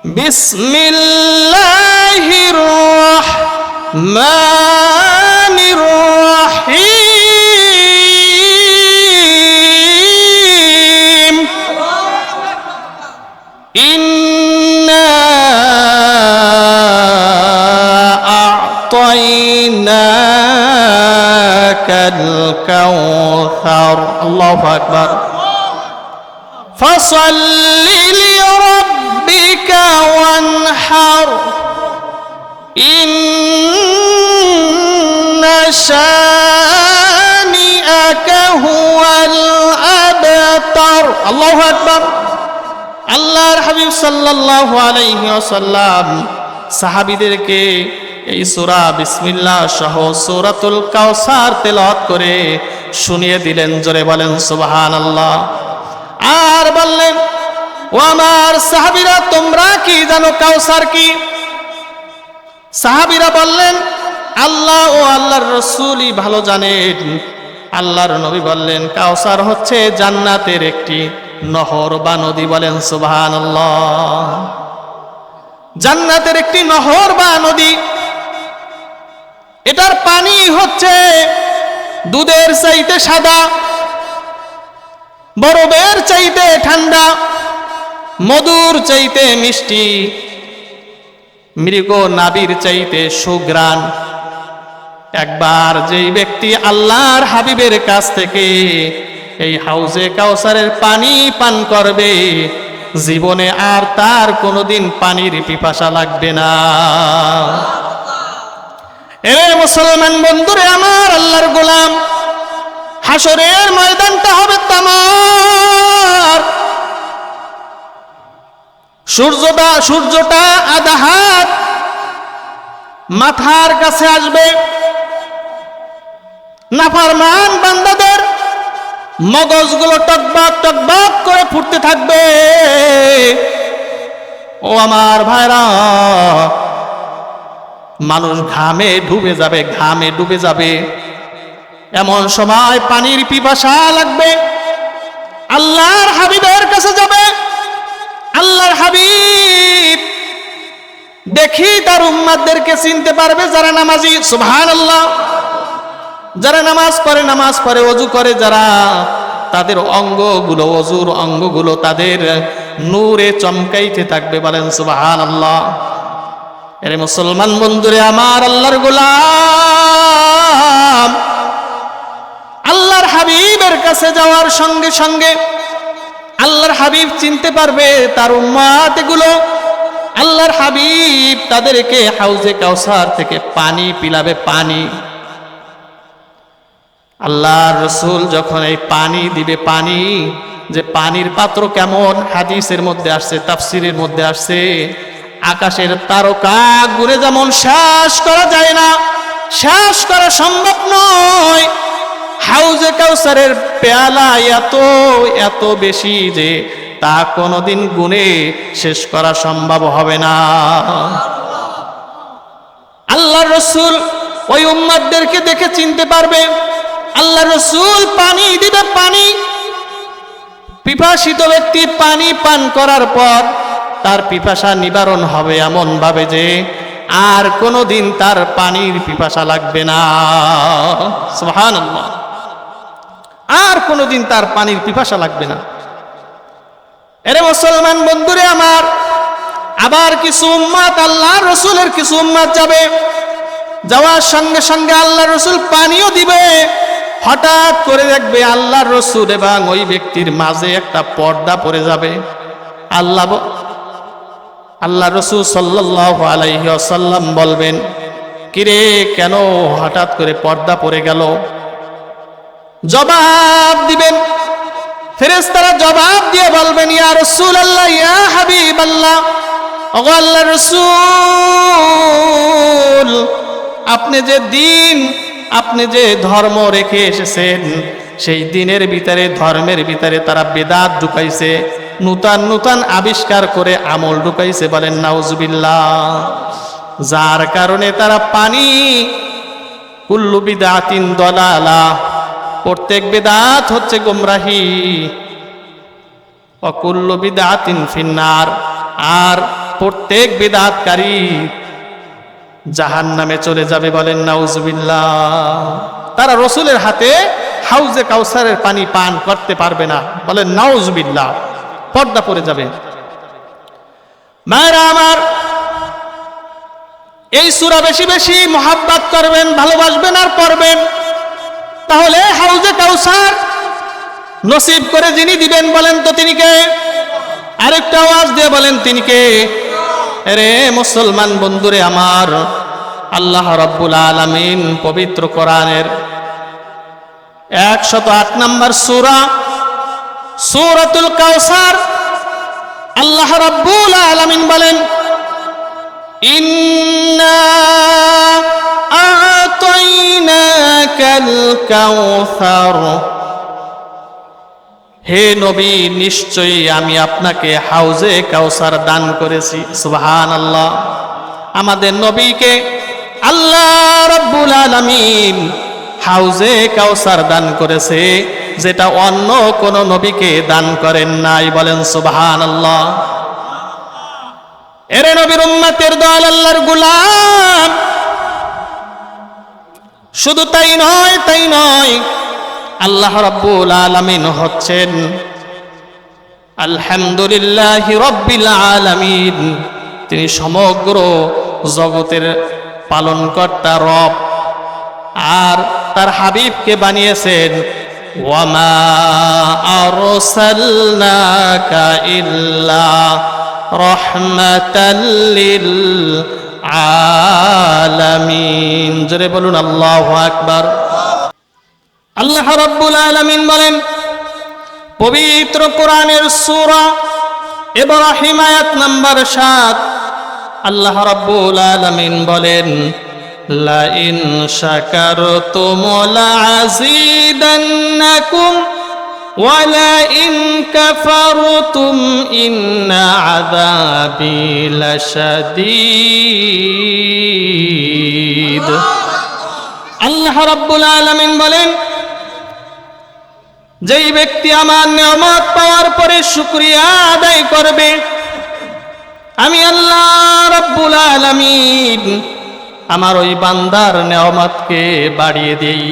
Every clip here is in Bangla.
বিসমিল্লাহির রহমানির রহিম ইন্না আ'তাইনাকাল কাউসার। আল্লাহু আকবার। ফাসাল্লি লিরাব্বিকা ওয়ানহার ইন্না শানিআকা হুয়াল আবতার। আল্লাহু আকবার। আল্লাহর হাবিব সাল্লাল্লাহু আলাইহি ওয়াসাল্লাম সাহাবীদেরকে এই সূরা বিসমিল্লাহ সহ সূরাতুল কাউসার তেলাওয়াত করে শুনিয়ে দিলেন। জোরে বলেন সুবহানাল্লাহ। আর বললেন, ও আমার সাহাবীরা, তোমরা কি জানো কাউসার কি? সাহাবীরা বললেন, আল্লাহ ও আল্লাহর রাসূলই ভালো জানেন। আল্লাহর নবী বললেন, কাউসার হচ্ছে জান্নাতের একটি নহর বা নদী। বলেন সুবহানাল্লাহ। জান্নাতের একটি নহর বা নদী, এটার পানি হচ্ছে দুধের চাইতে সাদা, বরফের চাইতে ঠান্ডা, মধুর চাইতে মিষ্টি, মৃগ নাবির চাইতে সুঘ্রাণ। একবার যেই ব্যক্তি আল্লাহর হাবিবের কাছ থেকে এই হাউজে কাউসারের পানি পান করবে, জীবনে আর তার কোনোদিন পানির পিপাসা লাগবে না। এ মুসলমান বন্ধুরে আমার, আল্লাহর গোলাম, হাসরের ময়দানটা হবে তামার। সূর্যটা আধা হাত মাথার কাছে আসবে। নাফরমান বান্দাদের মগজগুলো টকবক টকবক করে ফুটতে থাকবে। ও আমার ভাইরা, মানুষ ঘামে ডুবে যাবে, ঘামে ডুবে যাবে। এমন সময় পানির পিপাসা লাগবে, আল্লাহর হাবিবের কাছে যাবে। আল্লাহর হাবিব দেখি তার উম্মতদেরকে চিনতে পারবে যারা নামাজি। সুবহানাল্লাহ। যারা নামাজ পড়ে ওযু করে, যারা তাদের অঙ্গগুলো, ওযুর অঙ্গগুলো তাদের নূরে চমকাইতে থাকবে। বলেন সুবহানাল্লাহ। এর মুসলমান বন্ধুরে আমার, আল্লাহর গোলাম, আল্লাহর হাবিবের কাছে যাওয়ার সঙ্গে সঙ্গে আল্লাহর হাবিব চিনতে পারবে তার উম্মতগুলো। আল্লাহর হাবিব তাদেরকে হাউজে কাউসার থেকে পানি পিলাবে। পানি, আল্লাহর রাসূল যখন এই পানি দিবে, পানি, যে পানির পাত্র কেমন, হাদিসের মধ্যে আসছে, তাফসীরের মধ্যে আসছে, আকাশের তারকা ঘুরে যেমন শেষ করা যায় না, শেষ করা সম্ভব নয়, হাউজে কাউসারের পেয়ালা এত বেশি যে তা কোনোদিন গুণে শেষ করা সম্ভব হবে না। আল্লাহর রাসূল ওই উম্মতদেরকে দেখে চিনতে পারবে। আল্লাহর রাসূল পানি দিবে। পানি, পিপাসিত ব্যক্তি পানি পান করার পর তার পিপাসা নিবারণ হবে এমন ভাবে যে আর কোনোদিন তার পানির পিপাসা লাগবে না। সুবহানাল্লাহ। আর কোনোদিন তার পানির পিপাসা লাগবে না। এরে মুসলমান বন্ধুরে আমার, আবার কিছু উম্মত, আল্লাহর রাসূলের কিছু উম্মত যাবে, যাওয়ার সঙ্গে সঙ্গে আল্লাহর রাসূল পানিও দিবে। হঠাৎ করে দেখবে আল্লাহর রাসূল এবং ওই ব্যক্তির মাঝে একটা পর্দা পড়ে যাবে। আল্লাহর রাসূল সাল্লাল্লাহু আলাইহি ওয়াসাল্লাম বলবেন, কিরে, কেন হঠাৎ করে পর্দা পড়ে গেল? জবাব দিবেন, ফেরেশতারা জবাব দিয়ে বলবেন, ইয়া রাসূলুল্লাহ, ইয়া হাবিবাল্লাহ, ওগো আল্লাহর রাসূল, আপনি যে দিন, আপনি যে ধর্ম রেখে এসেছেন, সেই দিনের ভিতরে, ধর্মের ভিতরে তারা বেদাত ঢুকাইছে, নূতন নূতন আবিষ্কার করে আমল ঢুকাইছে। বলেন নাউজুবিল্লাহ। যার কারণে তারা পানি, কুল্লু বিদআতিন দালালা, প্রত্যেক বেদাত হচ্ছে গোমরাহি। ওয়া কুল্লু বিদআতিন ফিন্নার, আর প্রত্যেক বিদআতকারী জাহান্নামে চলে যাবে। বলেন নাউজুবিল্লাহ। তারা রসুলের হাতে হাউজে কাউসারের পানি পান করতে পারবে না। বলেন নাউজুবিল্লাহ। পর্দা পড়ে যাবে। মায়েরা আমার, এই সূরা বেশি বেশি মুহাব্বত করবেন, ভালোবাসবেন আর পড়বেন, তাহলে হাউজে কাউসার নসিব করে যিনি দিবেন, বলেন তো তিনি কে? আরেকটা আওয়াজ দিয়ে বলেন তিনি কে? রে মুসলমান বন্ধুরে আমার, আল্লাহ রাব্বুল আলামিন পবিত্র কোরআনের 108 নম্বর সূরা, সূরাতুল কাউসার, আল্লাহ রাব্বুল আলামিন বলেন, ইন্না আ'তাইনাকাল কাউসার, হে নবী নিশ্চয়ই আমি আপনাকে হাউজে কাউসার দান করেছি। সুবহানাল্লাহ। আমাদের নবীকে আল্লাহ রাব্বুল আলামিন হাউজে কাউসার দান করেছে, যেটা অন্য কোন নবীকে দান করেন নাই। বলেন সুবহানাল্লাহ। এরে নবীর উম্মতের দল, আল্লাহর গোলাম, শুধু তাই নয়, আল্লাহ রাব্বুল আলামিন হচ্ছেন আলহামদুলিল্লাহি রাব্বিল আলামিন, তিনি সমগ্র জগতের পালনকর্তা রব। আর তার হাবিবকে বানিয়েছেন ওয়ামা আরসালনাকা ইল্লা রাহমাতাল লিল আলামিন। জোরে বলুন আল্লাহু আকবার। আল্লাহ রাব্বুল আলামিন বলেন পবিত্র কোরআনের সূরা ইব্রাহিম আয়াত নাম্বার 7, আল্লাহ রাব্বুল আলামিন বলেন, লা ইন শাকারতুম লাযীদান্নাকুম ওয়া লা ইন কাফারতুম ইন্না আযাবি লাশাদীদ। আল্লাহ রাব্বুল আলামিন বলেন, যেই ব্যক্তি আমার নিয়ামত পাওয়ার পরে শুকরিয়া আদায় করবে, আমি আল্লাহ রাব্বুল আলামিন আমার ওই বান্দার নিয়ামতকে বাড়িয়ে দেই।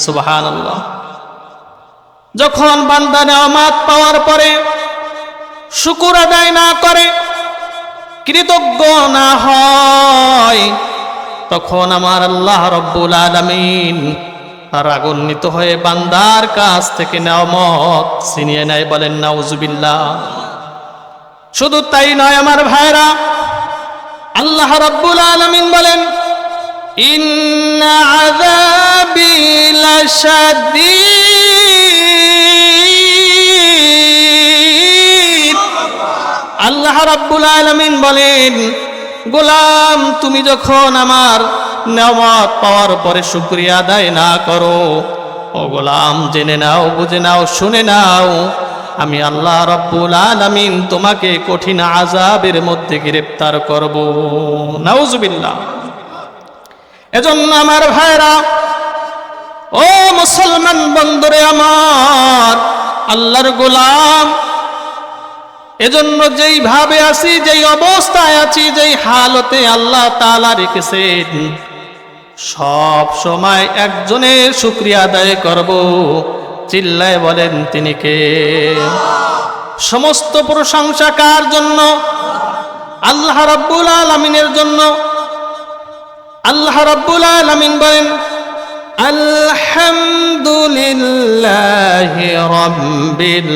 সুবহানাল্লাহ। যখন বান্দা নিয়ামত পাওয়ার পরে শুকর আদায় না করে, কৃতজ্ঞ না হয়, তখন আমার আল্লাহ রাব্বুল আলামিন রাগান্বিত হয়ে বান্দার কাছ থেকে নিয়ামত ছিনিয়ে নেয়। বলেন নাউজুবিল্লাহ। শুধু তাই নয় আমার ভাইরা, আল্লাহ রাব্বুল আলামিন বলেন, ইন্না আযাবি লাশাদীদ। আল্লাহ রাব্বুল আলামিন বলেন, গোলাম তুমি যখন আমার নিয়ামত পাওয়ার পরে শুকরিয়া আদায় না করো, ও গোলাম জেনে নাও, বুঝে নাও, শুনে নাও, আমি আল্লাহ রাব্বুল আলামিন তোমাকে কঠিন আযাবের মধ্যে গ্রেফতার করব। নাউজুবিল্লাহ। এজন্য আমার ভাইরা, ও মুসলমান বন্ধুরে আমার, আল্লাহর গোলাম, এজন্য যেইভাবে আছি, যেই অবস্থায় আছি, যেই হালতে আল্লাহ তাআলা রেখেছেন, সব সময় একজনের শুকরিয়া আদায় করব। চিল্লায় বলেন তিনি কে? সমস্ত প্রশংসা কার জন্য? আল্লাহ রাব্বুল আলামিনের জন্য। আল্লাহ রাব্বুল আলামিন বলেন, আলহামদুলিল্লাহি রাব্বিল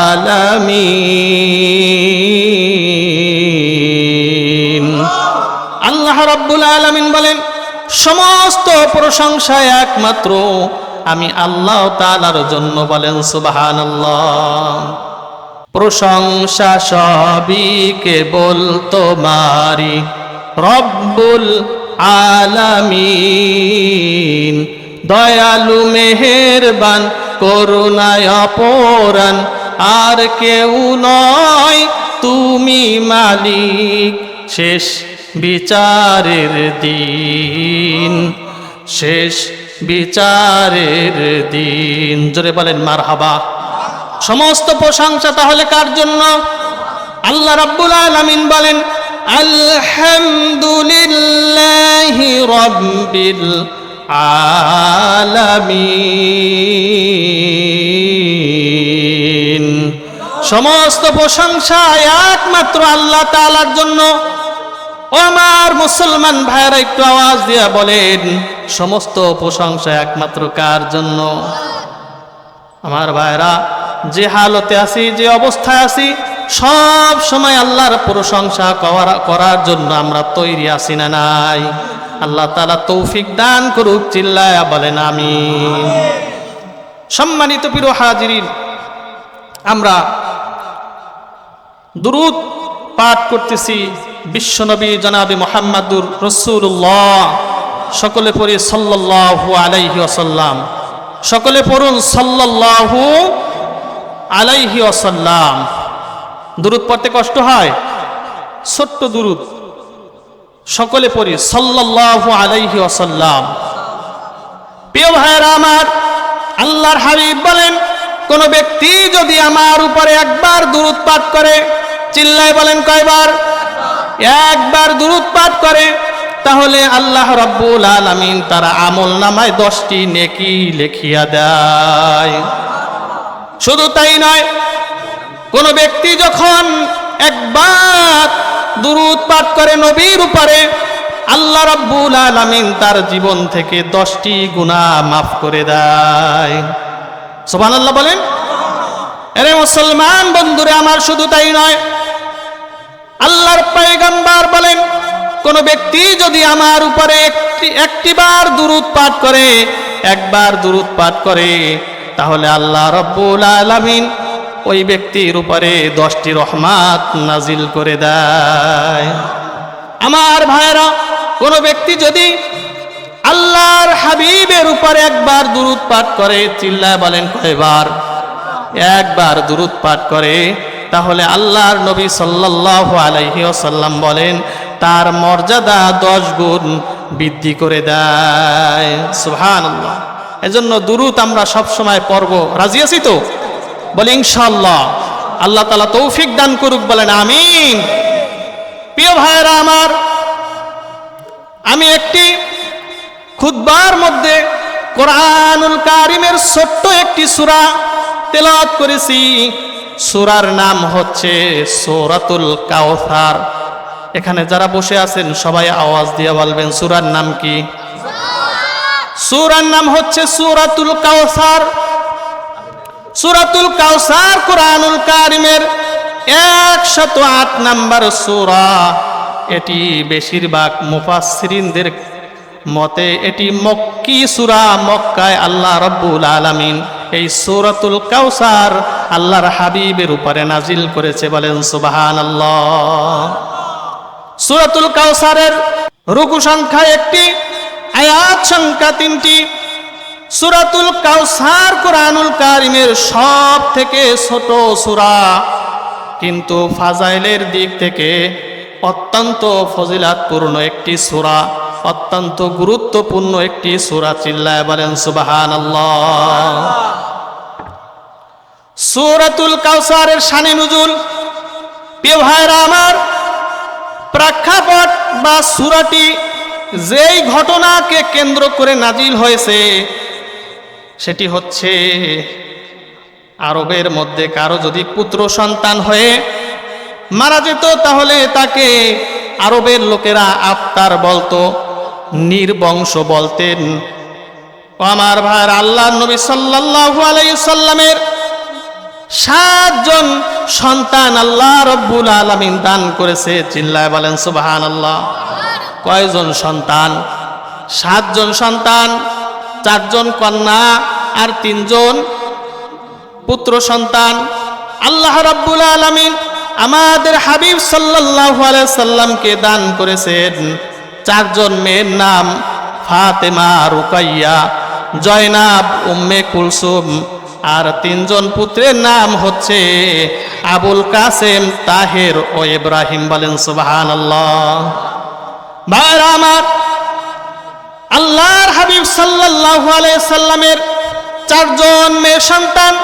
আলামিন। আল্লাহ রাব্বুল আলামিন বলেন, সমস্ত প্রশংসা একমাত্র আমি আল্লাহ তাআলার জন্য। বলেন সুবহানাল্লাহ। প্রশংসা সবই কেবল তোমারই রব্বুল আলামিন। দয়ালু মেহেরবান করুণায় অপরান, আর কেউ নয় তুমি মালিক। শেষ বিচারের দিন, শেষ বিচারের দিন। জোরে বলেন মারহাবা। সমস্ত প্রশংসা তাহলে কার জন্য? আল্লাহ রাব্বুল আলামিন বলেন আলহামদুলিল্লাহি রাব্বিল আলামিন। সমস্ত প্রশংসা একমাত্র আল্লাহ তাআলার জন্য। ও আমার মুসলমান ভাইরা, একটু আওয়াজ দিয়া বলেন, সমস্ত প্রশংসা একমাত্র কার জন্য? আমার ভাইরা, যে হালতে আছি, যে অবস্থায় আছি, সব সময় আল্লাহর প্রশংসা করার জন্য আমরা তৈরি আছি না নাই? আল্লাহ তাআলা তৌফিক দান করুক, চিল্লায়া বলেন আমিন। সম্মানিত প্রিয় হাজিরিন, আমরা দুরূদ পাঠ করতেছি বিশ্বনবী জনাবে মুহাম্মাদুর রাসূলুল্লাহ। সকলে পড়ি সাল্লাল্লাহু আলাইহি ওয়াসাল্লাম। সকলে পড়ুন সাল্লাল্লাহু আলাইহি ওয়াসাল্লাম। দুরূদ পড়তে কষ্ট হয়? ছোট্ট দুরূদ, সকলে পড়ি সাল্লাল্লাহু আলাইহি ওয়াসাল্লাম। প্রিয় ভাইরা আমার, আল্লাহর হাবিব বলেন, কোন ব্যক্তি যদি আমার উপরে একবার দুরূদ পাঠ করে, চিল্লায় বলেন কয়বার? একবার দুরূদ পাঠ করে, তাহলে আল্লাহ রাব্বুল আলামিন তার আমল নামায় 10টি নেকি লিখিয়া দেয়। শুধু তাই নয়, কোন ব্যক্তি যখন একবার দুরূদ পাঠ করে নবীর উপরে, আল্লাহ রাব্বুল আলামিন তার জীবন থেকে 10টি গুনাহ মাফ করে দেয়। সুবহানাল্লাহ বলেন। আরে মুসলমান বন্ধুরে আমার, শুধু তাই নয়, আল্লাহর পয়গম্বর বলেন, কোন ব্যক্তি যদি আমার উপরে একটিবার দুরূদ পাঠ করে, একবার দুরূদ পাঠ করে, তাহলে আল্লাহ রাব্বুল আলামিন ওই ব্যক্তির উপরে 10টি রহমত নাজিল করে দেয়। আমার ভাইরা, কোন ব্যক্তি যদি আল্লাহর হাবিবের উপরে একবার দুরূদ পাঠ করে, চিল্লায় বলেন কয়বার? একবার দুরূদ পাঠ করে, তাহলে আল্লাহর নবী সাল্লাল্লাহু আলাইহি ওয়াসাল্লাম বলেন, তার মর্যাদা 10 গুণ বৃদ্ধি করে দেয়। সুবহানাল্লাহ। এজন্য দুরূদ আমরা সব সময় পড়ব। রাজি আছি তো? বলি ইনশাআল্লাহ। আল্লাহ তাআলা তৌফিক দান করুক, বলেন আমিন। প্রিয় ভাইরা আমার, আমি একটি খুতবার মধ্যে কোরআনুল কারীমের ছোট্ট একটি সূরা তেলাওয়াত করেছি। সূরার নাম হচ্ছে সূরাতুল কাউসার। এখানে যারা বসে আছেন সবাই আওয়াজ দিয়ে বলবেন সূরার নাম কি? সূরার নাম হচ্ছে সূরাতুল কাউসার। সূরাতুল কাউসার কোরআনুল কারীমের 108 নম্বর সূরা। এটি বেশিরভাগ মুফাসসিরিনদের মতে এটি মক্কি সূরা। মক্কায় আল্লাহ রাব্বুল আলামিন এই সূরাতুল কাউসার আল্লাহর হাবিবের উপরে নাজিল করেছে, বলেন সুবহানাল্লাহ। সূরাতুল কাউসারের রুকু সংখ্যা 1টি, আয়াত সংখ্যা 3টি। সূরাতুল কাউসার কোরআনুল কারীমের সব থেকে ছোট সূরা, কিন্তু ফাজাইলের দিক থেকে অত্যন্ত ফজিলাতপূর্ণ একটি সূরা, অত্যন্ত গুরুত্বপূর্ণ একটি সূরা। চিল্লায় বলেন সুবহানাল্লাহ। সূরাতুল কাউসারের শানে নুজুল, প্রিয় ভাইরা আমার, প্রেক্ষাপট বা সূরাটি যেই ঘটনাকে কেন্দ্র করে নাজিল হয়েছে সেটি হচ্ছে, আরবের মধ্যে কারো যদি পুত্র সন্তান হয়ে মারা যেত, তাহলে তাকে আরবের লোকেরা আফতার বলতো, নির্বংশ বলতেন। আমার ভাইয়ের, আল্লাহর নবী সাল্লাল্লাহু আলাইহি সাল্লামের 7 জন সন্তান আল্লাহ রাব্বুল আলামিন দান করেছে। চিল্লায় বলেন সুবহানাল্লাহ। কয়জন সন্তান? 7 জন সন্তান, 4 জন কন্যা আর 3 জন পুত্র সন্তান। আল্লাহ রাব্বুল আলামিন আমাদের হাবিব সাল্লাল্লাহু আলাইহি সাল্লামকে দান করেছেন 4 জন মেয়ের নাম ফাতেমা, রুকাইয়া, জয়নাব, উম্মে কুলসুম। আর 3 জন পুত্রের নাম হচ্ছে আবুল কাসেম, তাহের ও ইব্রাহিম। বলেন সুবহানাল্লাহ। ভাইরা আমার, আল্লাহর হাবিব সাল্লাল্লাহু আলাইহি সাল্লামের 4 জন মেয়ে সন্তান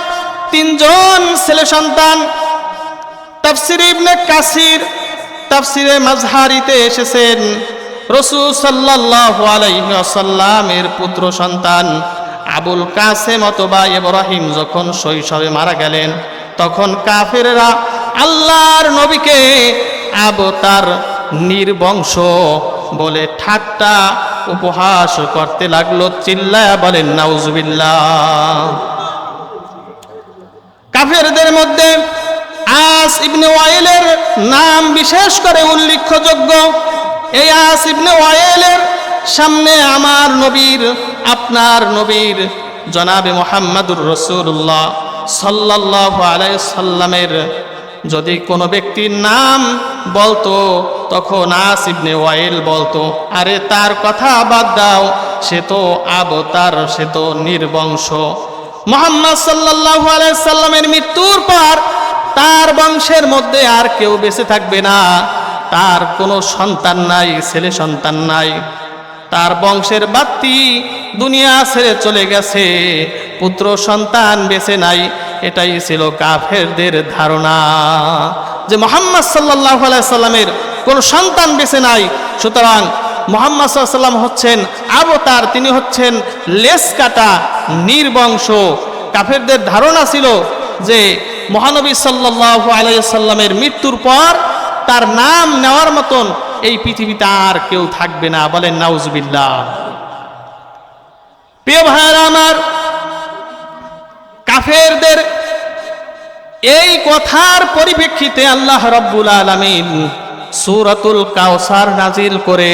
তিনজন ছেলে সন্তান। তাফসিরে ইবনে কাসির, তাফসিরে মাজহারিতে এসেছেন রাসূল সাল্লাল্লাহু আলাইহি ওয়াসাল্লামের পুত্র সন্তান আবুল কাসেম অথবা ইব্রাহিম যখন শৈশবে মারা গেলেন, তখন কাফেররা আল্লাহর নবীকে আবতার নির্বংশ বলে ঠাট্টা উপহাস করতে লাগলো। চিল্লায়া বলেন নাউজুবিল্লাহ। কাফেরদের মধ্যে আস ইবনে ওয়াইলের নাম বিশেষ করে উল্লেখযোগ্য। এই আস ইবনে ওয়াইলের সামনে আমার নবীর, আপনার নবীর জনাবে মুহাম্মদুর রাসূলুল্লাহ সাল্লাল্লাহু আলাইহি সাল্লামের যদি কোনো ব্যক্তির নাম বলতো, তখন আস ইবনে ওয়াইল বলতো, আরে তার কথা বাদ দাও, সে তো আবতার, সে তো নির্বংশ। মুহাম্মদ সাল্লাল্লাহু আলাইহি সাল্লামের মৃত্যুর পর তার বংশের মধ্যে আর কেউ বেঁচে থাকবে না। তার কোনো সন্তান নাই, ছেলে সন্তান নাই। তার বংশের বাতি দুনিয়া ছেড়ে চলে গেছে, পুত্র সন্তান বেঁচে নাই। এটাই ছিল কাফেরদের ধারণা যে মুহাম্মদ সাল্লাল্লাহু আলাইহি সাল্লামের কোনো সন্তান বেঁচে নাই, সুতরাং মুহাম্মদ সাল্লাল্লাহু আলাইহি সাল্লাম হচ্ছেন আবতার, তিনি হচ্ছেন লেজ কাটা নির্বংশ। কাফেরদের ধারণা ছিল যে মহানবী সাল্লাল্লাহু আলাইহি সাল্লামের মৃত্যুর পর তার নাম নেওয়ার মতন এই পৃথিবীতে আর কেউ থাকবে না। বলেন নাউজুবিল্লাহ। প্রিয় ভাইরা আমার, কাফেরদের এই কথার পরিপ্রেক্ষিতে আল্লাহ রাব্বুল আলামিন সূরাতুল কাউসার নাজিল করে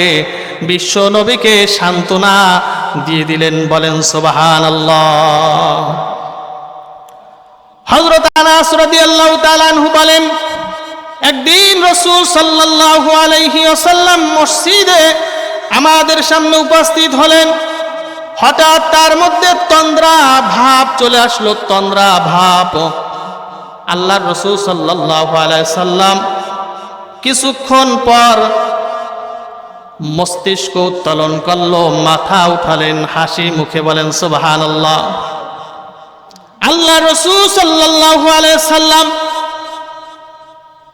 বিশ্ব নবীকে সান্ত্বনা দিয়ে দিলেন। বলেন সুবহানাল্লাহ। হযরত আনাস রাদিয়াল্লাহু তাআলা আনহু বলেন, একদিন রাসূল সাল্লাল্লাহু আলাইহি ওয়াসাল্লাম মসজিদে আমাদের সামনে উপস্থিত হলেন। হঠাৎ তার মধ্যে তন্দ্রা ভাব চলে আসলো, তন্দ্রা ভাব। আল্লাহর রাসূল সাল্লাল্লাহু আলাইহি সাল্লাম কিছুক্ষণ পর মস্তিষ্ক উত্তোলন করলো, মাথা উঠালেন, হাসি মুখে বলেন সুবহানাল্লাহ। আল্লাহ রাসূল সাল্লাল্লাহু আলাইহি সাল্লাম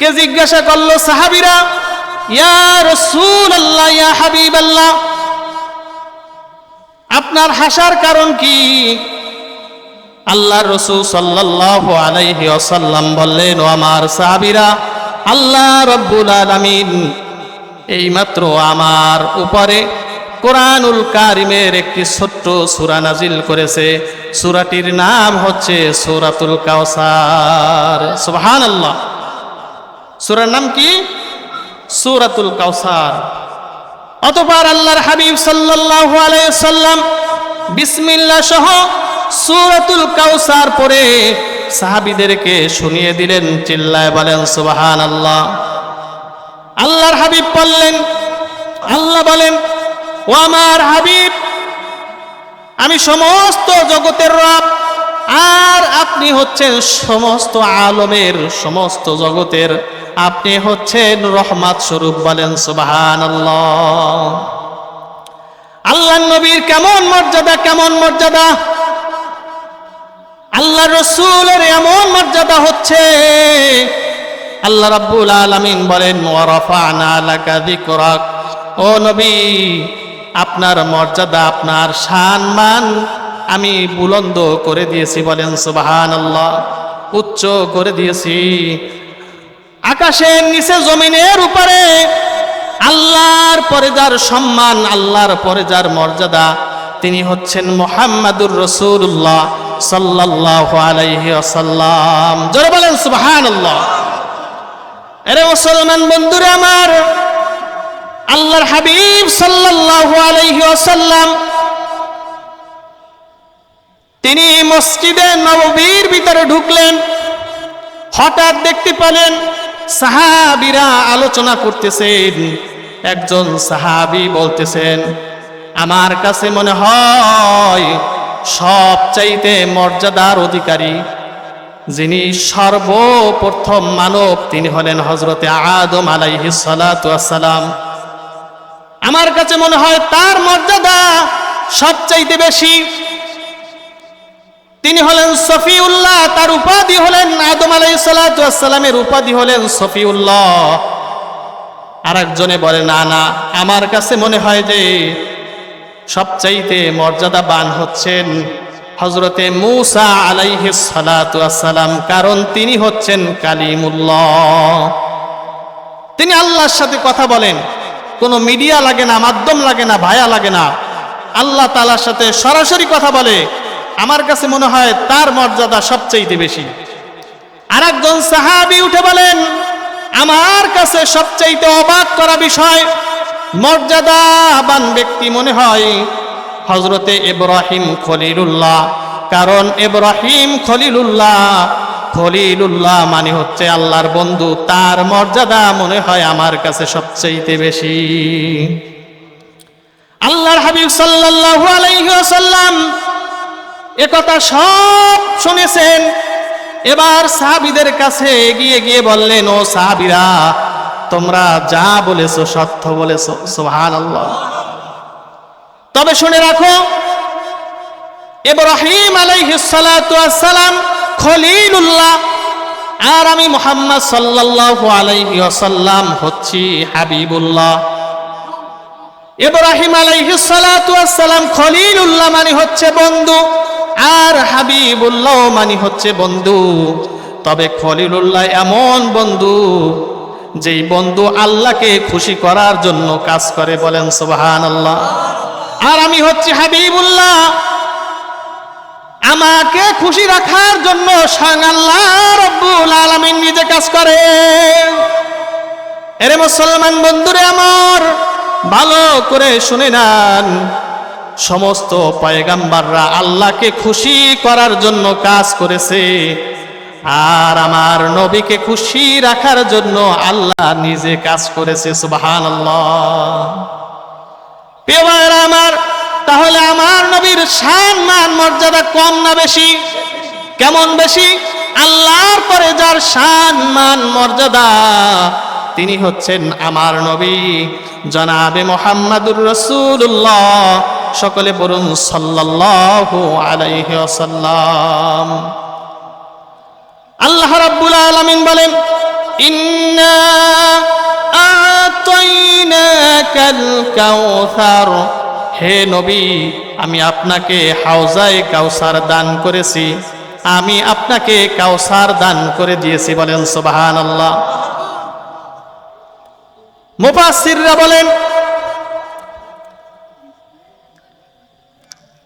কে জিজ্ঞাসা করলো সাহাবীরা, ইয়া রাসূলুল্লাহ, ইয়া হাবিবাল্লাহ, আপনার হাসার কারণ কি? আল্লাহর রাসূল সাল্লাল্লাহু আলাইহি ওয়াসাল্লাম বললেন, ও আমার সাহাবীরা, আল্লাহ রাব্বুল আলামিন এইমাত্র আমার উপরে কোরআনুল কারিমের একটি ছোট্ট সূরা নাজিল করেছে। সূরাটির নাম হচ্ছে সূরাতুল কাউসার। সুবহানাল্লাহ। সূরার নাম কি? সূরাতুল কাউসার। অতঃপর আল্লাহর হাবিব সাল্লাল্লাহু আলাইহি সাল্লাম বিসমিল্লাহ সহ সূরাতুল কাউসার পড়ে সাহাবীদেরকে শুনিয়ে দিলেন। চিল্লায় বলেন সুবহানাল্লাহ। আল্লাহর হাবিব বললেন, আল্লাহ বলেন, ও আমার হাবিব, আমি সমস্ত জগতের রব, আর আপনি হচ্ছেন সমস্ত আলমের, সমস্ত জগতের, আপনি হচ্ছেন রহমত স্বরূপ। বলেন সুবহানাল্লাহ। আল্লাহর নবীর কেমন মর্যাদা, কেমন মর্যাদা! আল্লাহ রাসূলের এমন মর্যাদা হচ্ছে, আল্লাহ রাব্বুল আলামিন বলেন, ওয়া রাফা'না লাকা যিকরাক, ও নবী, আপনার মর্যাদা, আপনার সম্মান আমি বুলন্দ করে দিয়েছি। বলেন সুবহানাল্লাহ। উচ্চ করে দিয়েছি। আকাশের নিচে, জমিনের উপরে আল্লাহর পরে যার সম্মান, আল্লাহর পরে যার মর্যাদা, তিনি হচ্ছেন মুহাম্মাদুর রাসূলুল্লাহ সাল্লাল্লাহু আলাইহি ওয়াসাল্লাম। জোরে বলেন সুবহানাল্লাহ। আরে মুসলমান বন্ধুরা আমার, আল্লাহর হাবিব সাল্লাল্লাহু আলাইহি ওয়াসাল্লাম তিনি মসজিদে নববীর ভিতরে ঢুকলেন। হঠাৎ দেখতে পেলেন সাহাবীরা আলোচনা করতেছেন। একজন সাহাবী বলতেছেন, আমার কাছে মনে হয় সবচাইতে মর্যাদার অধিকারী যিনি সর্বপ্রথম মানব, তিনি হলেন হযরতে আদম আলাইহিস সালাতু ওয়াস সালাম। আমার কাছে মনে হয় তার মর্যাদা সবচাইতে বেশি। তিনি হলেন সফিউল্লাহ, তার উপাধি হলেন আদম আলাইহিস সালাতু ওয়াস সালামের উপাধি হলেন সফিউল্লাহ। আরেকজনে বলে না না, আমার কাছে মনে হয় যে সবচাইতে মর্যাদাবান হচ্ছেন হযরতে মূসা আলাইহিস সালাতু ওয়াস সালাম, কারণ তিনি হচ্ছেন কালিমুল্লাহ। তিনি আল্লাহর সাথে কথা বলেন, কোনো মিডিয়া লাগে না, মাধ্যম লাগে না, ভায়া লাগে না, আল্লাহ তাআলার সাথে সরাসরি কথা বলে। আমার কাছে মনে হয় তার মর্যাদা সবচেয়ে বেশি। আরেকজন সাহাবী উঠে বলেন, আমার কাছে সবচেয়ে অবাক করা বিষয়, মর্যাদাবান ব্যক্তি মনে হয় হযরতে ইব্রাহিম খলিলুল্লাহ, কারণ ইব্রাহিম খলিলুল্লাহ মানে হচ্ছে আল্লাহর বন্ধু, তার মর্যাদা মনে হয় আমার কাছে সবচেয়ে বেশি। আল্লাহর হাবিব সাল্লাল্লাহু আলাইহি ওয়াসাল্লাম একথা সব শুনেছেন। এবার সাহাবীদের কাছে এগিয়ে গিয়ে বললেন, ও সাহাবীরা, তোমরা যা বলেছো সত্য বলেছো, সুবহানাল্লাহ। তবে শুনে রাখো, ইব্রাহিম আলাইহিস সালাতু ওয়াস সালাম খলিলুল্লাহ, আর আমি মুহাম্মদ সাল্লাল্লাহু আলাইহি ওয়াসাল্লাম হচ্ছি হাবিবুল্লাহ। ইব্রাহিম আলাইহিস সালাতু ওয়াস সালাম খলিলুল্লাহ মানে হচ্ছে বন্ধু, আর হাবিবুল্লাহ মানে হচ্ছে বন্ধু। তবে খলিলুল্লাহ এমন বন্ধু যেই বন্ধু আল্লাহকে খুশি করার জন্য কাজ করে, বলেন সুবহানাল্লাহ। আর আমি হচ্ছি হাবিবুল্লাহ, আমাকে খুশি রাখার জন্য স্বয়ং আল্লাহ রাব্বুল আলামিন নিজে কাজ করে। এরে মুসলমান বন্ধুরে আমার, ভালো করে শুনে নেন, সমস্ত পয়গাম্বররা আল্লাহকে খুশি করার জন্য কাজ করেছে, আর আমার নবীকে খুশি রাখার জন্য আল্লাহ নিজে কাজ করেছে, সুবহানাল্লাহ। প্রিয় ভাইরা আমার, তাহলে আমার নবীর শান মান মর্যাদা কম না বেশি? কেমন বেশি? আল্লাহর পরে যার শান মান মর্যাদা তিনি হচ্ছেন আমার নবী জনাবে মুহাম্মাদুর রাসূলুল্লাহ। সকলে বলুন সাল্লাল্লাহু আলাইহি ওয়াসাল্লাম। আল্লাহ রাব্বুল আলামিন বলেন, ইন্না আ'তাইনাকাল কাউসার, হে নবী, আমি আপনাকে হাউজায়ে কাউসার দান করেছি, আমি আপনাকে কাউসার দান করে দিয়েছি, বলেন সুবহানাল্লাহ। মুফাসসিররা বলেন,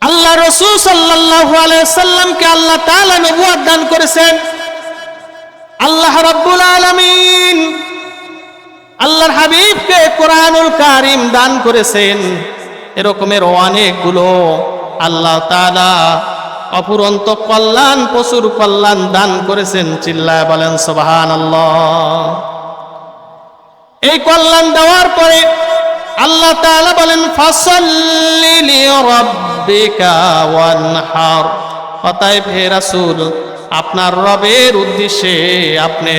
আল্লাহ রাসূল সাল্লাল্লাহু আলাইহি ওয়াসাল্লামকে আল্লাহ তাআলা নবুয়ত দান করেছেন। আল্লাহ রাব্বুল আলামিন আল্লাহর হাবিবকে কোরআনুল কারীম দান করেছেন। এরকমের অনেকগুলো আল্লাহ তাআলা অপুরন্ত কল্যাণ, প্রচুর কল্যাণ দান করেছেন। চিল্লায় বলেন সুবহানাল্লাহ। এই কল্যাণ দেওয়ার পরে আল্লাহ তাআলা বলেন, ফাসাল্লি লিরাব্বিকা ওয়ানহার, অতএব হে রাসূল, আপনার রবের উদ্দেশ্যে আপনি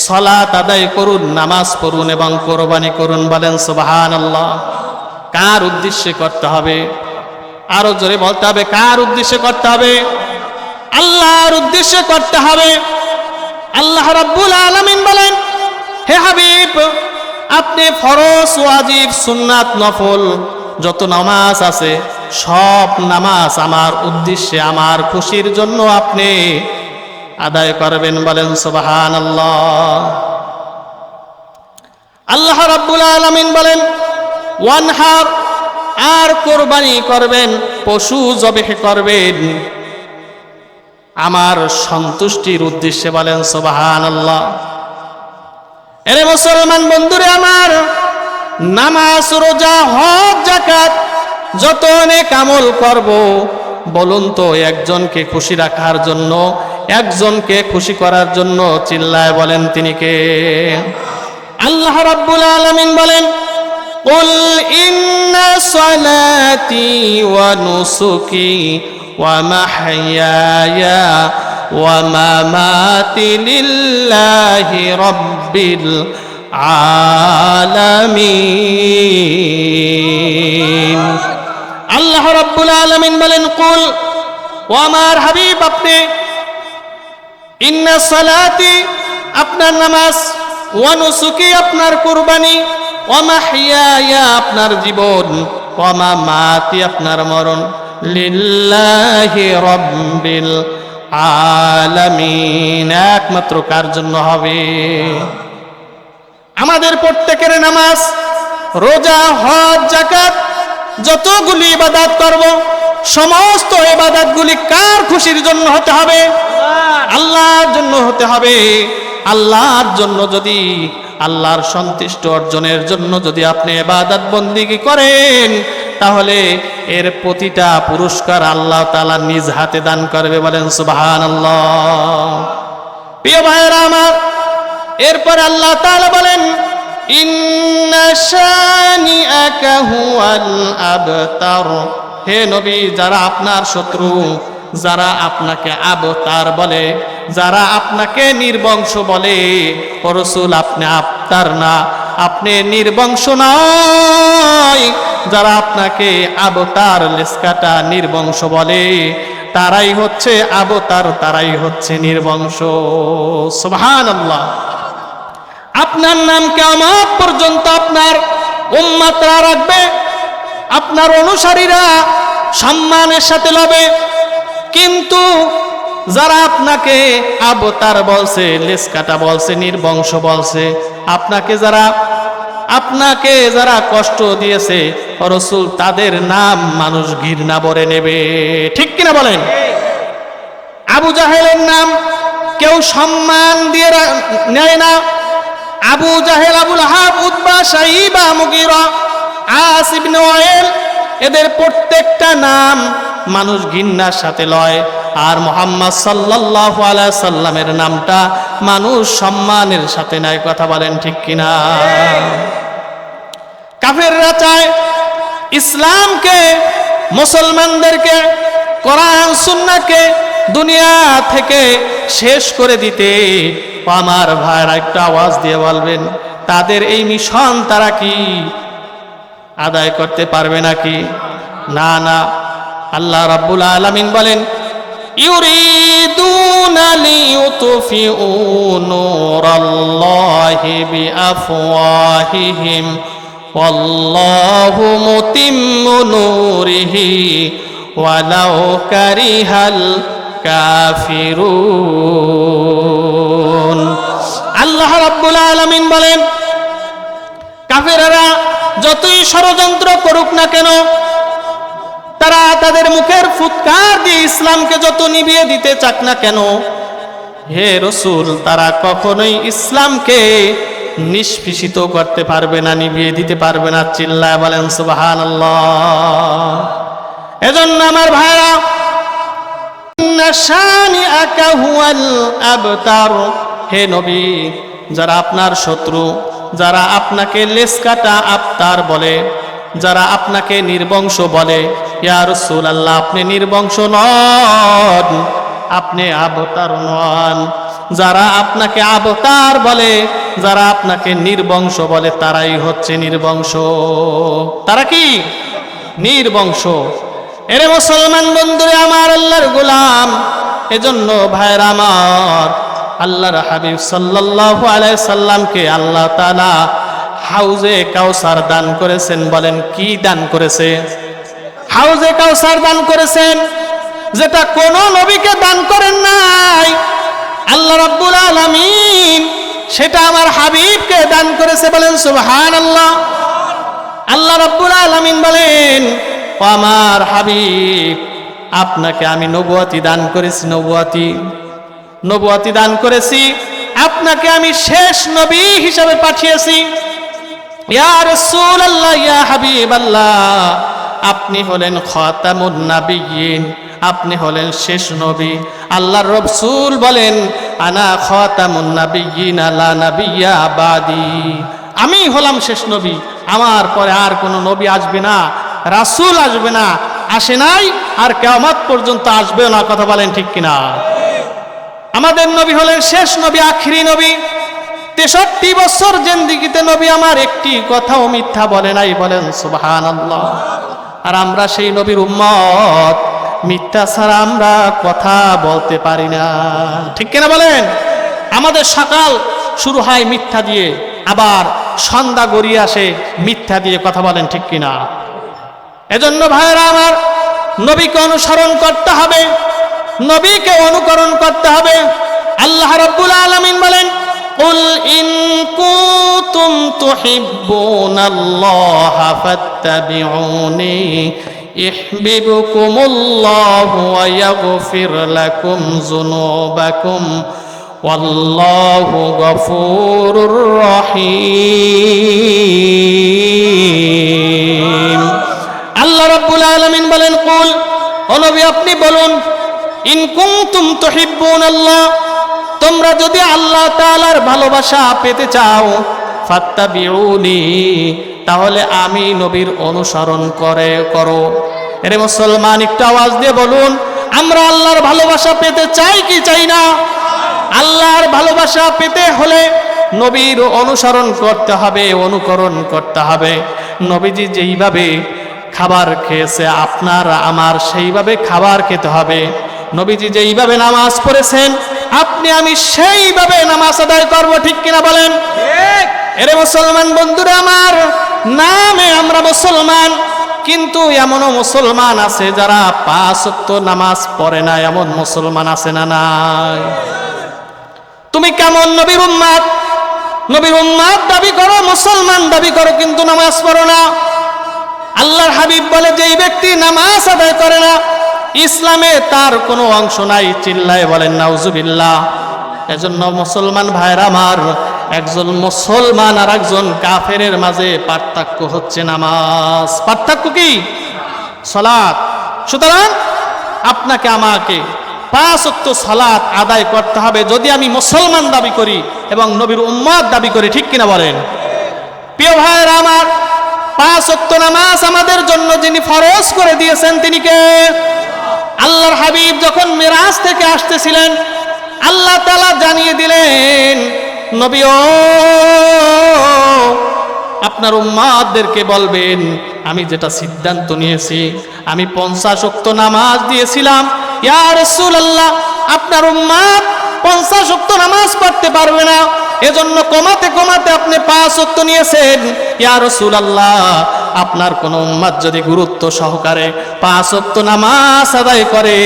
সালাত আদায় করুন, নামাজ পড়ুন এবং কোরবানি করুন, বলেন সুবহানাল্লাহ। কার উদ্দেশ্যে করতে হবে? আরো জোরে বলতে হবে, কার উদ্দেশ্যে করতে হবে? আল্লাহর উদ্দেশ্যে করতে হবে। আল্লাহ রাব্বুল আলামিন বলেন, হে হাবিব, আপনি ফরজ, ওয়াজিব, সুন্নাত, নফল যত নামাজ আছে সব নামাজ আমার উদ্দেশ্যে, আমার খুশির জন্য আপনি আদায় করবেন, বলেন সুবহানাল্লাহ। আল্লাহ রাব্বুল আলামিন বলেন, ওয়ানহার, আর কোরবানি করবেন, পশু জবেহ করবেন আমার সন্তুষ্টির উদ্দেশ্যে, বলেন সুবহানাল্লাহ। এরে মুসলমান বন্ধুরে আমার, নামাজ, রোজা, হজ, যাকাত যত অনেক আমল করব, বলুন তো একজনকে খুশি রাখার জন্য, একজনকে খুশি করার জন্য, চিল্লায় বলেন তিনি কে? আল্লাহ রাব্বুল আলামিন বলেন, কুল ইন্না সালাতি ওয়া নুসুকি ওয়া মাহইয়ায়া ওয়া মামাতি লিল্লাহি রাব্বিল আলামিন। আল্লাহ রাব্বুল আলামিন বলেন, কুল, ও আমার হাবিব আপনি ইন্না সালাতি আপনার নামাজ, ওয়া নুসুকি আপনার কুরবানি, ওয়া মাহইয়ায়া আপনার জীবন, ওয়া মামাতি আপনার মরণ, লিল্লাহি রাব্বিল আলামিন, একমাত্র কার জন্য হবে? আমাদের প্রত্যেকের নামাজ, রোজা, হজ, যাকাত যতগুলি ইবাদত করব সমস্ত ইবাদতগুলি কার খুশির জন্য হতে হবে? আল্লাহর জন্য হতে হবে। আল্লাহর জন্য যদি, আল্লাহর সন্তুষ্টি অর্জনের জন্য যদি আপনি ইবাদত বন্দেগী করেন, তাহলে এর প্রতিটা পুরস্কার আল্লাহ তাআলা নিজ হাতে দান করবে। বলেন সুবহানাল্লাহ। প্রিয় ভাইরা আমার, এরপর আল্লাহ তাআলা বলেন ইন্না শানিআকা হুয়াল আবতার। হে নবী, যারা আপনার শত্রু, যারা আপনাকে আবতার বলে, যারা আপনাকে নির্বংশ বলে, ও রাসূল আপনি আবতার না, আপনি নির্বংশ নয়, যারা আপনাকে আবতার লেসকাটা নির্বংশ বলে তারাই হচ্ছে আবতার, তারাই হচ্ছে নির্বংশ। সুবহানাল্লাহ। আপনার নাম কিয়ামত পর্যন্ত আপনার উম্মতরা রাখবে, আপনার অনুসারীরা সম্মানের সাথে লবে, কিন্তু যারা আপনাকে আবতার বলছে, লেসকাটা বলছে, নির্বংশ বলছে, আপনাকে যারা কষ্ট দিয়েছে রাসূল, তাদের নাম মানুষ ঘৃণা ভরে নেবে। ঠিক কিনা বলেন? আবু জাহেলের নাম কেউ সম্মান দিয়ে নেয় না। আবু জাহেল, আবুল আহাব, উতবা, শাইবা, মুগীরা, আস ইবনে ওয়াইল, এদের প্রত্যেকটা নাম মানুষ ঘৃণার সাথে লয়, আর মুহাম্মদ সাল্লাল্লাহু আলাইহি সাল্লামের নামটা মানুষ সম্মানের সাথে নেয়। কথা বলেন ঠিক কিনা? কাফেররা চায় ইসলামকে, মুসলমানদেরকে, কোরআন সুন্নাহকে দুনিয়া থেকে শেষ করে দিতে। আমার ভাইরা একটা আওয়াজ দিয়ে বলবেন, তাদের এই মিশন তারা কি আদায় করতে পারবে নাকি? না না। আল্লাহ রাব্বুল আলামিন বলেন ইউরিদুনা লিইউতফিউ নূরাল্লাহি বিআফওয়াহিহিম ওয়াল্লাহু মুতিম্মু নূরিহি ওয়ালাউ কারিহাল কাফিরুন। আল্লাহ রাব্বুল আলামিন বলেন, কাফেররা যতই ষড়যন্ত্র করুক না কেন, তারা তাদের মুখের ফুৎকার দিয়ে ইসলামকে যত নিভিয়ে দিতে চাক না কেন, হে রাসূল, তারা কখনোই ইসলামকে নিষ্পিষিত করতে পারবে না, নিভিয়ে দিতে পারবে না। চিল্লায় বলেন সুবহানাল্লাহ। এজন্য আমার ভাইরা, ইন্না শানিআকা হুয়াল আবতার। হে নবী, যারা আপনার শত্রু, যারা আপনাকে লেসকাটা আবতার বলে, যারা আপনাকে নির্বংশ বলে, ইয়া রাসূলুল্লাহ আপনি নির্বংশ নন, আপনি আবতার নন। যারা আপনাকে আবতার বলে, যারা আপনাকে নির্বংশ বলে, তারাই হচ্ছে নির্বংশ। তারা কি? নির্বংশ। এরে মুসলমান বন্ধুরে আমার, আল্লাহর গোলাম, এজন্য ভাইরা আমার, আল্লাহর হাবিব সাল্লাল্লাহু আলাইহি সাল্লামকে আল্লাহ তাআলা হাউজে কাউসার দান করেছেন। বলেন কি দান করেছে? হাউজে কাউসার দান করেছেন, যেটা কোন নবীকে দান করেন নাই। আল্লাহ রাব্বুল আলামিন সেটা আমার হাবিবকে দান করেছে। বলেন সুবহানাল্লাহ। আল্লাহ রাব্বুল আলামিন বলেন, ও আমার হাবিব, আপনাকে আমি নবুয়তি দান করেছি, নবুয়তি দান করেছি, আপনাকে আমি শেষ নবী হিসাবে পাঠিয়েছি। ইয়া রাসূলুল্লাহ, ইয়া হাবিবাল্লাহ, আপনি হলেন খাতামুন নাবিয়্যিন, আপনি হলেন শেষ নবী। আল্লাহর রাসূল বলেন, আনা খাতামুন নাবিয়্যিন লা নাবিয়্যা বাদি, আমি হলাম শেষ নবী, আমার পরে আর কোনো নবী আসবে না, রাসূল আসবে না, আসে নাই, আর কিয়ামত পর্যন্ত আসবেও না। কথা বলেন ঠিক কিনা? আমাদের নবী হলেন শেষ নবী, আখিরি নবী। 63 বছর জিন্দেগিতে নবী আমার একটি কথাও মিথ্যা বলে নাই। বলেন সুবহানাল্লাহ। আর আমরা সেই নবীর উম্মত মিথ্যা ছাড়া আমরা কথা বলতে পারি না, ঠিক কিনা বলেন? আমাদের সকাল শুরু হয় মিথ্যা দিয়ে, আবার সন্ধ্যা গড়িয়ে আসে মিথ্যা দিয়ে, কথা বলেন ঠিক কিনা? এজন্য ভাইরা আমার, নবীকে অনুসরণ করতে হবে, নবীকে অনুকরণ করতে হবে। আল্লাহ রাব্বুল আলামিন বলেন, কুল ইন কুনতুম তুহিব্বুনাল্লাহা ফাত্তাবিউনি ইহবিবকুমুল্লাহু ওয়া ইয়াগফির লাকুম যুনুবাকুম ওয়াল্লাহু গফুরুর রহিম। আল্লাহ রাব্বুল আলামিন বলেন, কুল, ও নবী আপনি বলুন, ইন কুনতুম তুহিব্বুনাল্লাহ, তোমরা যদি আল্লাহ তাআলার ভালোবাসা পেতে চাও, ফাত্তাবিউনি, তাহলে আমি নবীর অনুসরণ করো। এরে মুসলমান, একটু আওয়াজ দিয়ে বলুন, আমরা আল্লাহর ভালোবাসা পেতে চাই কি চাই না? আল্লাহর ভালোবাসা পেতে হলে নবীর অনুসরণ করতে হবে, অনুকরণ করতে হবে। নবীজি যেইভাবে খাবার খেয়েছে, আপনার আমার সেইভাবে খাবার খেতে হবে। নবীজি যেইভাবে নামাজ পড়েছেন, আপনি আমি সেইভাবে নামাজ আদায় করব, ঠিক কিনা বলেন? এরে মুসলমান বন্ধুরা আমার, নামে আমরা মুসলমান, কিন্তু এমনও মুসলমান আছে যারা 5 ওয়াক্ত নামাজ পড়ে না, এমন মুসলমান আছে না নাই? তুমি কেমন নবীর উম্মত? নবীর উম্মত দাবি করো, মুসলমান দাবি করো, কিন্তু নামাজ পড়ো না। আল্লাহর হাবিব বলে, যেই ব্যক্তি নামাজ আদায় করে না, ইসলামে তার কোনো অংশ নাই। চিল্লায় বলেন নাউজুবিল্লাহ। এজন্য মুসলমান ভাইরা আমার, একজন মুসলমান আর একজন কাফেরের মাঝে পার্থক্য হচ্ছে নামাজ। পার্থক্য কি? সালাত। সুতরাং আপনাকে আমাকে 5 ওয়াক্ত সালাত আদায় করতে হবে, যদি আমি মুসলমান দাবি করি এবং নবীর উম্মত দাবি করি, ঠিক কিনা বলেন? প্রিয় ভাইরা আমার, 5 ওয়াক্ত নামাজ আমাদের জন্য যিনি ফরজ করে দিয়েছেন, তিনি কে? আল্লাহর হাবিব যখন মিরাজ থেকে আসতেছিলেন, আল্লাহ তাআলা জানিয়ে দিলেন, নবী ও আপনার উম্মতদেরকে বলবেন, আমি যেটা সিদ্ধান্ত নিয়েছি, আমি 50 ওয়াক্ত নামাজ দিয়েছিলাম, ইয়া রাসূলুল্লাহ আপনার উম্মত 50 ওয়াক্ত নামাজ পড়তে পারবে না, এজন্য কমাতে কমাতে আপনি 5 ওয়াক্ত নিয়েছেন। ইয়া রাসূলুল্লাহ আপনার কোন উম্মত যদি গুরুত্ব সহকারে 5 ওয়াক্ত নামাজ আদায় করে,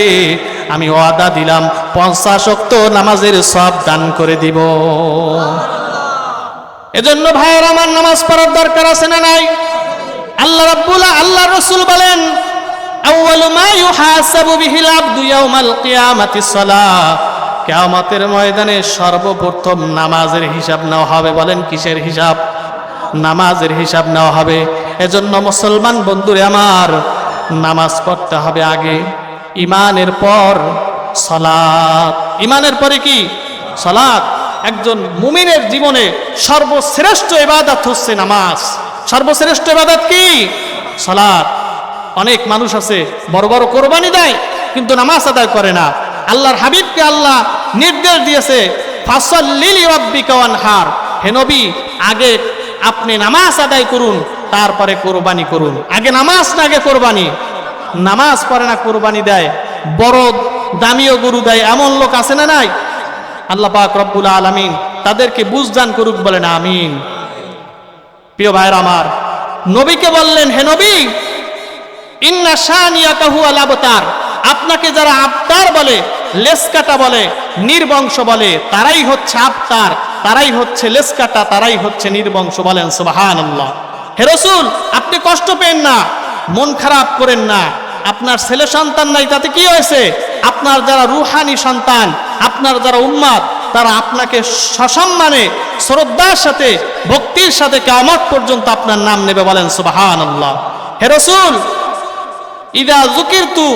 আমি ওয়াদা দিলাম 50 ওয়াক্ত নামাজের সব দান করে দিব। এজন্য ভাইয়ের আমার, নামাজ পড়ার দরকার আছে না নাই? আল্লাহ রাসূল বলেন, আউয়ালু মা ইউহাসাবু বিহিল আবদু ইয়াউমাল কিয়ামাতিস সালাহ, কিয়ামতের ময়দানে সর্বপ্রথম নামাজের হিসাব নেওয়া হবে। বলেন কিসের হিসাব? নামাজের হিসাব নেওয়া হবে। এজন্য মুসলমান বন্ধুরে আমার, নামাজ পড়তে হবে আগে, ইমানের পর সালাত। ইমানের পরে কি? সালাত। একজন মুমিনের জীবনে সর্বশ্রেষ্ঠ ইবাদত হচ্ছে নামাজ। সর্বশ্রেষ্ঠ ইবাদত কি? সালাত। অনেক মানুষ আছে বড় বড় কোরবানি দেয়, কিন্তু নামাজ আদায় করে না। আল্লাহর হাবিবকে আল্লাহ নির্দেশ দিয়েছে, ফাসাল্লি লিরাব্বিকা ওয়ানহার, হে নবী আগে আপনি নামাজ আদায় করুন, তারপরে কোরবানি করুন। আগে নামাজ না আগে কোরবানি? নামাজ পড়ে না, কোরবানি দেয়, বড় দামিও গরু দেয়, এমন লোক আছে না নাই? আল্লাহ পাক রব্বুল আলামিন তাদেরকে বুঝদান করুক, বলেন আমিন। প্রিয় ভাইরা আমার, নবীকে বললেন, হে নবী ইন্না শানিয়াকা হুয়াল আবতার, আপনাকে যারা আবতার বলে, লেসকাটা বলে, নির্বংশ বলে, তারাই হচ্ছে আবতার, তারাই হচ্ছে লেসকাটা, তারাই হচ্ছে নির্বংশ। বলেন সুবহানাল্লাহ। হে রাসূল আপনি কষ্ট পেন না, মন খারাপ করেন না, আপনার ছেলে সন্তান নাই তাতে কি হয়েছে? আপনার যারা রুহানি সন্তান, আপনার যারা উম্মত, তারা আপনাকে সসম্মানে শ্রদ্ধার সাথে ভক্তির সাথে কিয়ামত পর্যন্ত আপনার নাম নেবে। বলেন সুবহানাল্লাহ। হে রাসূল ইদা যুকিরতু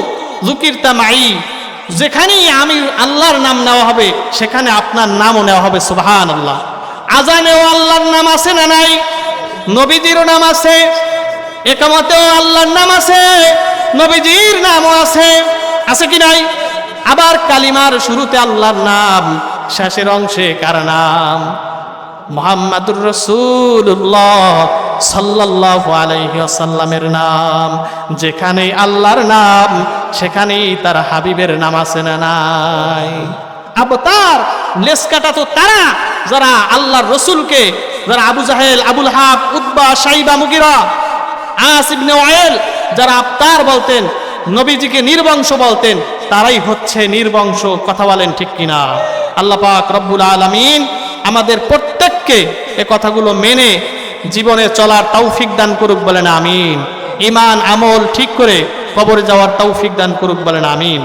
যুকিরতা মাই, যেখানেই আমি আল্লাহর নাম নেওয়া হবে সেখানে আপনার নামও নেওয়া হবে। সুবহানাল্লাহ। আজানেও আল্লাহর নাম আছে না নাই? নবীজিরও নাম আছে, ইকামতেও আল্লাহর নাম আছে, নবীজির নামও আছে, আছে কি নাই? আবার কালিমার শুরুতে আল্লাহর নাম, শেষের অংশে কার নাম? মুহাম্মাদুর রাসূলুল্লাহ সাল্লাল্লাহু আলাইহি ওয়াসাল্লামের নাম। যেখানে আল্লাহর নাম, সেখানেই তার হাবিবের নাম আছে না নাই? আবতার লেস কাটা তো তারা যারা আল্লাহর রসুলকে, যারা আবু জাহেল, আবুল হাব, উতবা, সাইবা, মুগিরা, আস ইবনে ওয়াইল, যারা আবতার বলতেন, নবীজিকে নির্বংশ বলতেন, তারাই হচ্ছে নির্বংশ। কথা বলেন ঠিক কিনা? আল্লাহ পাক রব্বুল আলামিন আমাদের প্রত্যেককে এ কথাগুলো মেনে জীবনে চলার তৌফিক দান করুক, বলেন আমিন। ঈমান আমল ঠিক করে কবরে যাওয়ার তৌফিক দান করুক, বলেন আমিন।